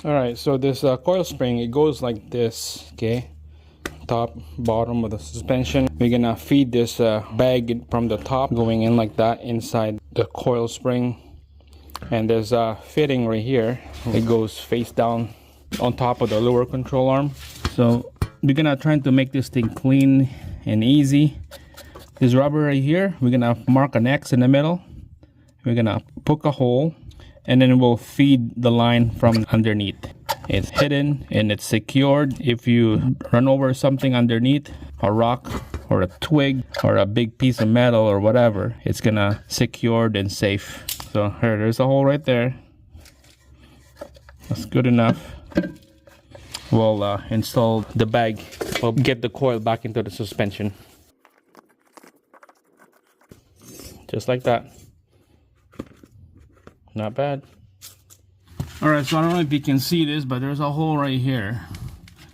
All right, so this coil spring, it goes like this, okay? Top, bottom of the suspension. We're gonna feed this bag from the top, going in like that inside the coil spring. And there's a fitting right here. It goes face down on top of the lower control arm. So we're gonna try to make this thing clean and easy. This rubber right here, we're gonna mark an X in the middle. We're gonna poke a hole, and then we'll feed the line from underneath. It's hidden and it's secured. If you run over something underneath, a rock or a twig or a big piece of metal or whatever, it's gonna secured and safe. So here, there's a hole right there. That's good enough. We'll install the bag. We'll get the coil back into the suspension. Just like that. Not bad. Alright, so I don't know if you can see this, but there's a hole right here.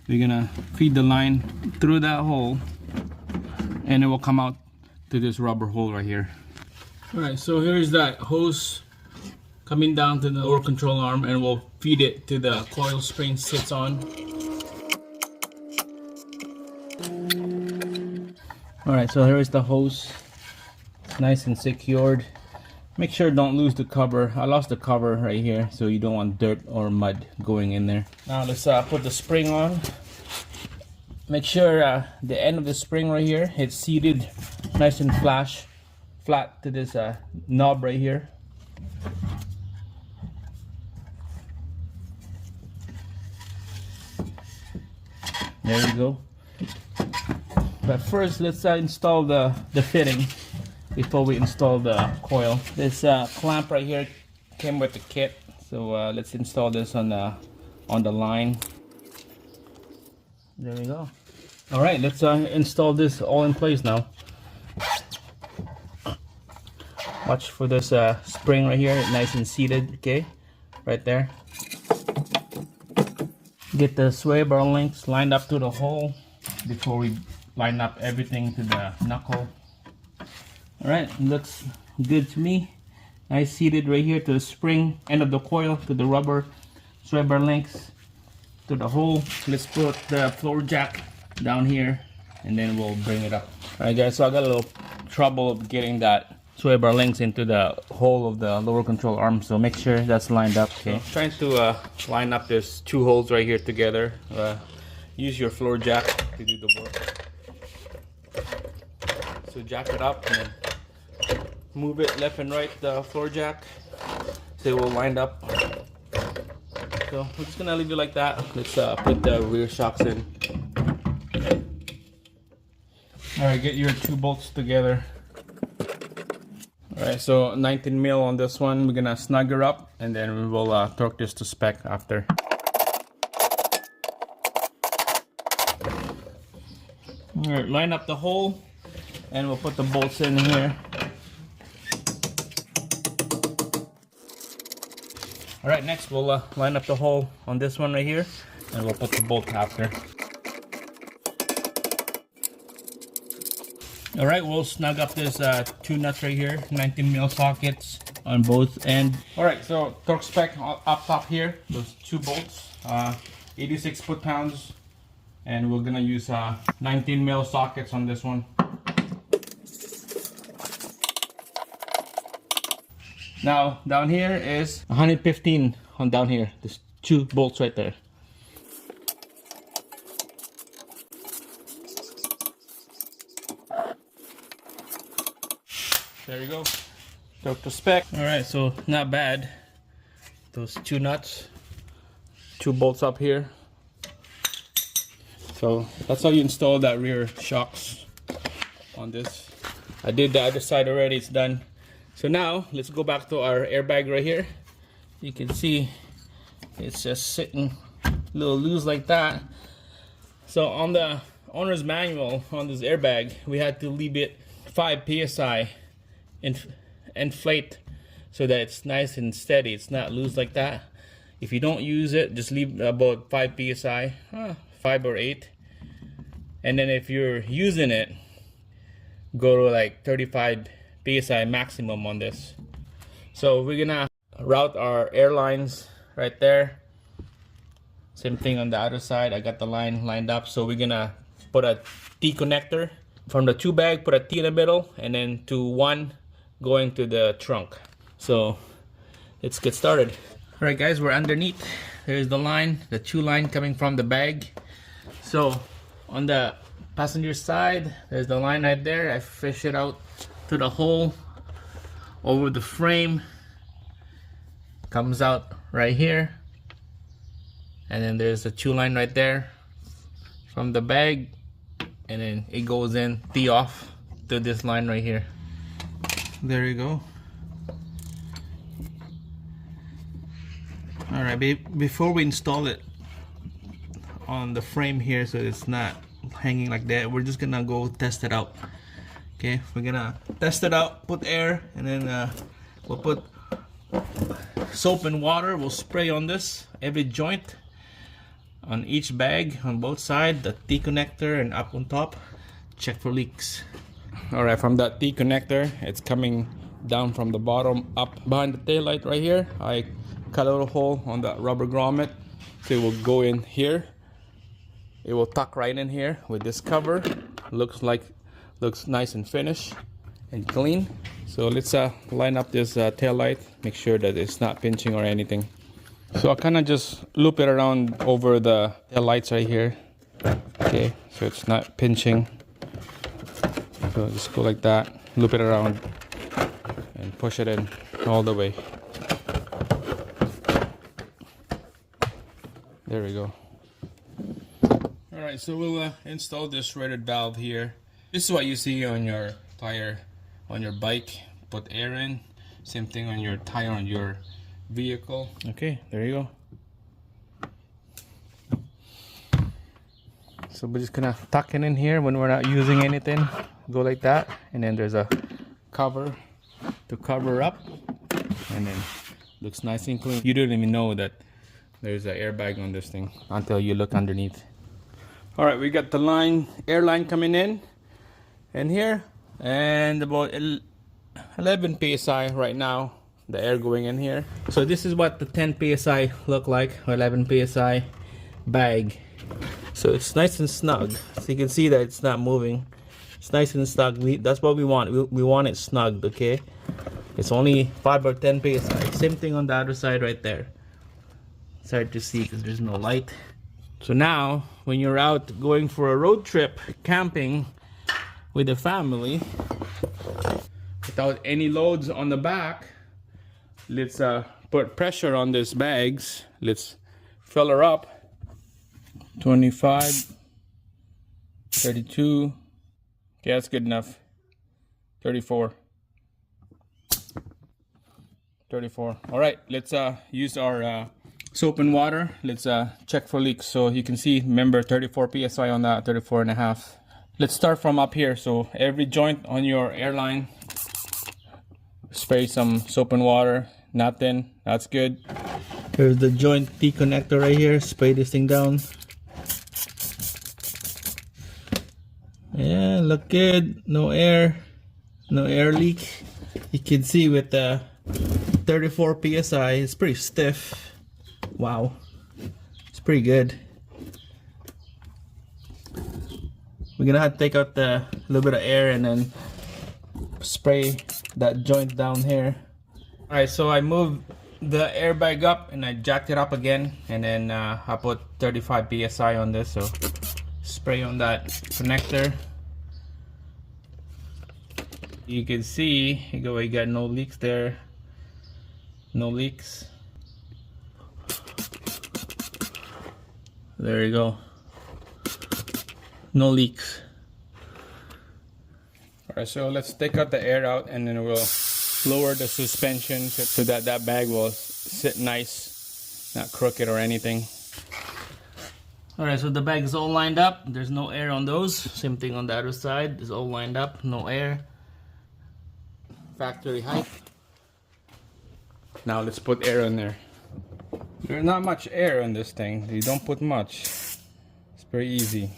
We're gonna feed the line through that hole, and it will come out to this rubber hole right here. Alright, so here's that hose coming down to the lower control arm, and we'll feed it to the coil spring sits on. Alright, so here's the hose. It's nice and secured. Make sure don't lose the cover. I lost the cover right here, so you don't want dirt or mud going in there. Now let's put the spring on. Make sure the end of the spring right here, it's seated nice and flat to this knob right here. There you go. But first, let's install the fitting before we install the coil. This clamp right here came with the kit, so let's install this on the line. There we go. All right, let's install this all in place now. Watch for this spring right here, nice and seated, okay, right there. Get the sway bar links lined up to the hole before we line up everything to the knuckle. All right, looks good to me. Nice seated right here to the spring, end of the coil, to the rubber sway bar links, to the hole. Let's put the floor jack down here, and then we'll bring it up. All right, guys, so I got a little trouble of getting that sway bar links into the hole of the lower control arm, so make sure that's lined up. Okay, so trying to line up these two holes right here together. Use your floor jack to do the work. So jack it up and then move it left and right, the floor jack, so it will line up. So we're just gonna leave it like that. Let's put the rear shocks in. All right, get your two bolts together. All right, so 19 mil on this one. We're gonna snug her up, and then we will torque this to spec after. All right, line up the hole, and we'll put the bolts in here. All right, next we'll line up the hole on this one right here, and we'll put the bolt after. All right, we'll snug up this two nuts right here, 19 mil sockets on both ends. All right, so torque spec up top here, those two bolts, 86 foot-pounds, and we're gonna use 19 mil sockets on this one. Now down here is 115 on down here. There's two bolts right there. There you go. Torque to spec. All right, so not bad. Those two nuts, two bolts up here. So that's how you install that rear shocks on this. I did the other side already, it's done. So now let's go back to our airbag right here. You can see it's just sitting a little loose like that. So on the owner's manual on this airbag, we had to leave it 5 psi inflate so that it's nice and steady, it's not loose like that. If you don't use it, just leave about 5 psi, 5 or 8. And then if you're using it, go to like 35 psi maximum on this. So we're gonna route our airlines right there, Same thing on the other side. I got the line lined up. So we're gonna put a T connector from the 2 bag, put a T in the middle, and then to 1 going to the trunk. So let's get started. All right, guys, we're underneath. There's the line, the 2 line coming from the bag. So on the passenger side, there's the line right there. I fish it out to the hole over the frame. Comes out right here. And then there's the 2 line right there from the bag, and then it goes in tee off to this line right here. There you go. All right, before we install it on the frame here so it's not hanging like that, we're just gonna go test it out. Okay, we're gonna test it out, put air, and then we'll put soap and water. We'll spray on this every joint on each bag on both sides, the T connector and up on top. Check for leaks. All right, from that T connector, it's coming down from the bottom up behind the tail light right here. I cut a little hole on the rubber grommet, so it will go in here. It will tuck right in here with this cover. Looks nice and finished and clean. So let's line up this tail light, make sure that it's not pinching or anything. So I kind of just loop it around over the tail lights right here. Okay, so it's not pinching. So just go like that, loop it around, and push it in all the way. There we go. All right, so we'll install this threaded valve here. This is what you see on your tire, on your bike. Put air in. Same thing on your tire on your vehicle. Okay, there you go. So we're just gonna tuck it in here when we're not using anything. Go like that, and then there's a cover to cover up, and then looks nice and clean. You don't even know that there's an airbag on this thing until you look underneath. All right, we got the line, air line coming in and here, and about 11 psi right now, the air going in here. So this is what the 10 psi look like, or 11 psi bag. So it's nice and snug. So you can see that it's not moving. It's nice and snug. That's what we want. We want it snugged, okay? It's only 5 or 10 psi. Same thing on the other side right there. It's hard to see because there's no light. So now, when you're out going for a road trip, camping with the family, without any loads on the back, let's put pressure on these bags. Let's fill her up. 25, 32. Okay, that's good enough. 34. 34. All right, let's use our soap and water. Let's check for leaks. So you can see, remember 34 psi on that, 34 and a half. Let's start from up here. So every joint on your airline, spray some soap and water. Nothing. That's good. Here's the joint T connector right here. Spray this thing down. Yeah, look good. No air leak. You can see with the 34 psi, it's pretty stiff. Wow, it's pretty good. We're gonna have to take out the little bit of air and then spray that joint down here. All right, so I moved the airbag up and I jacked it up again, and then I put 35 psi on this. So spray on that connector. You can see we got no leaks there. No leaks. There you go. No leaks. Alright, so let's take out the air out, and then we'll lower the suspension so that that bag will sit nice, not crooked or anything. Alright, so the bag is all lined up. There's no air on those. Same thing on the other side. It's all lined up. No air. Factory height. Now let's put air in there. There's not much air in this thing. You don't put much. It's pretty easy.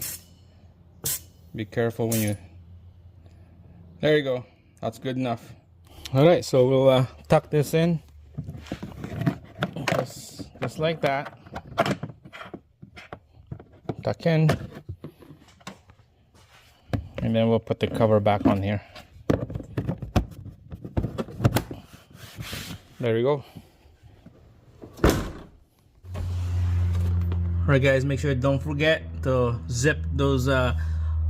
Be careful when you... There you go. That's good enough. Alright, so we'll tuck this in. Just like that. tuck in, and then we'll put the cover back on here. There we go. Alright guys, make sure don't forget to zip those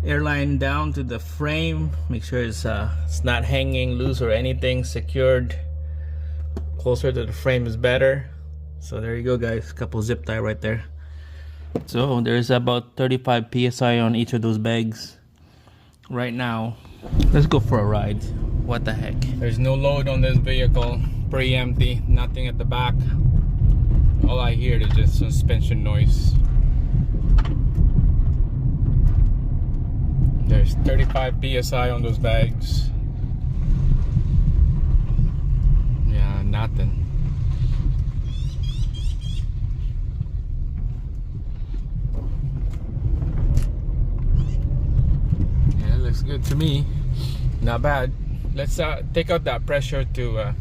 airline down to the frame. Make sure it's not hanging loose or anything, secured. Closer to the frame is better. So there you go guys, couple zip tie right there. So there's about 35 psi on each of those bags right now. Let's go for a ride. What the heck, there's no load on this vehicle, pretty empty, nothing at the back. All I hear is just suspension noise. There's 35 psi on those bags. Yeah, nothing. Yeah, it looks good to me. Not bad. Let's take out that pressure to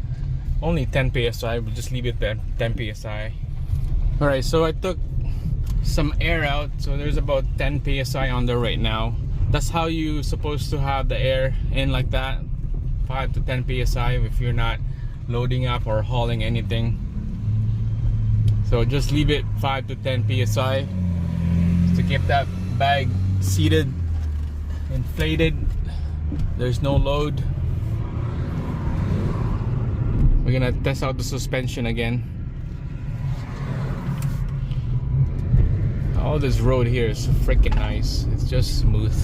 only 10 psi. We'll just leave it at 10 psi. Alright, so I took some air out, so there's about 10 psi on there right now. That's how you're supposed to have the air in, like that, 5 to 10 psi if you're not loading up or hauling anything. So just leave it 5 to 10 psi to keep that bag seated, inflated. There's no load. We're gonna test out the suspension again. All this road here is freaking nice. It's just smooth.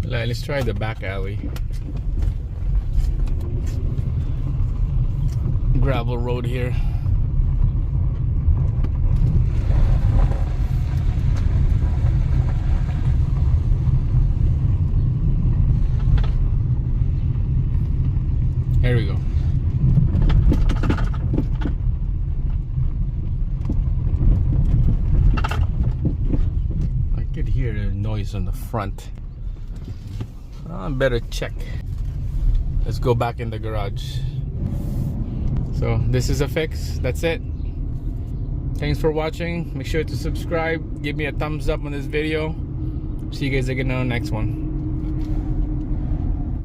Let's try the back alley. Gravel road here. Here we go. I could hear the noise on the front. I better check. Let's go back in the garage. So this is a fix. That's it. Thanks for watching. Make sure to subscribe. Give me a thumbs up on this video. See you guys again on the next one.